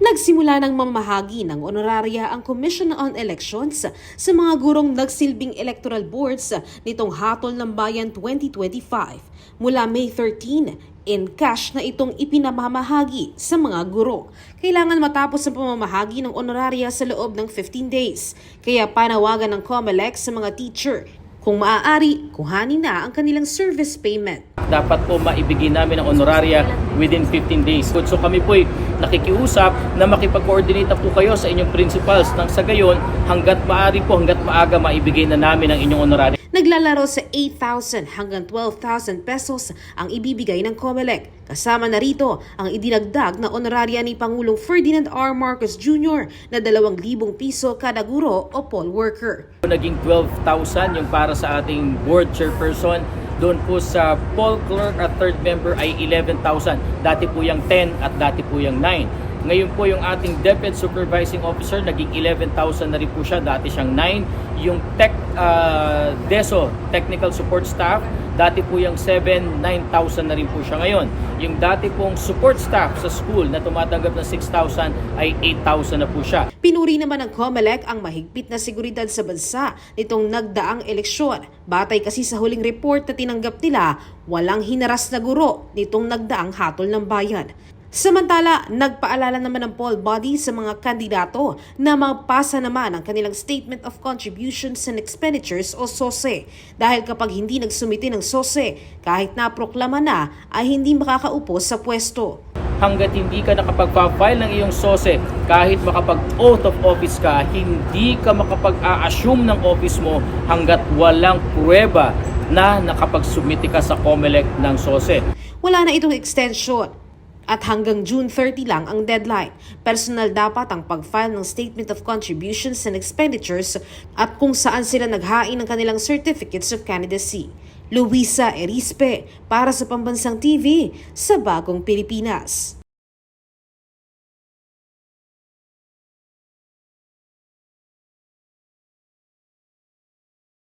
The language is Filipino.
Nagsimula ng mamahagi ng honoraria ang Commission on Elections sa mga gurong nagsilbing electoral boards nitong Hatol ng Bayan 2025. Mula May 13, in cash na itong ipinamamahagi sa mga guro. Kailangan matapos ang pamamahagi ng honoraria sa loob ng 15 days. Kaya panawagan ng COMELEC sa mga teacher, kung maaari, kuhanin na ang kanilang service payment. Dapat po maibigay namin ang honoraria within 15 days. So kami po ay nakikiusap na makipag-coordinate na po kayo sa inyong principals nang sa gayon hanggat maaari po, hanggat maaga maibigay na namin ang inyong honoraria. Naglalaro sa 8,000 hanggang 12,000 pesos ang ibibigay ng COMELEC. Kasama na rito ang idinagdag na honoraria ni Pangulong Ferdinand R. Marcos Jr. na 2,000 piso kada guro o poll worker. Naging 12,000 yung para sa ating board chairperson. Doon po sa poll clerk at third member ay 11,000. Dati po yung 10 at dati po yung 9. Ngayon po yung ating Deputy Supervising Officer, naging 11,000 na rin po siya. Dati siyang 9. Yung DESO, Technical Support Staff, dati po yung 7, 9,000 na rin po siya ngayon. Yung dati pong support staff sa school na tumatanggap ng 6,000 ay 8,000 na po siya. Pinuri naman ng COMELEC ang mahigpit na seguridad sa bansa nitong nagdaang eleksyon. Batay kasi sa huling report na tinanggap nila, walang hinaras na guro nitong nagdaang hatol ng bayan. Samantala, nagpaalala naman ng poll body sa mga kandidato na magpasa naman ang kanilang Statement of Contributions and Expenditures o SOSE dahil kapag hindi nagsumiti ng SOSE, kahit naproklama na ay hindi makakaupo sa pwesto. Hanggat hindi ka nakapag-file ng iyong SOSE, kahit makapag-oath of office ka, hindi ka makapag-a-assume ng office mo hanggat walang pruweba na nakapag-submiti ka sa COMELEC ng SOSE. Wala na itong extension. At hanggang June 30 lang ang deadline. Personal dapat ang pag-file ng Statement of Contributions and Expenditures at kung saan sila naghain ng kanilang Certificates of Candidacy. Luisa Erispe para sa Pambansang TV sa Bagong Pilipinas.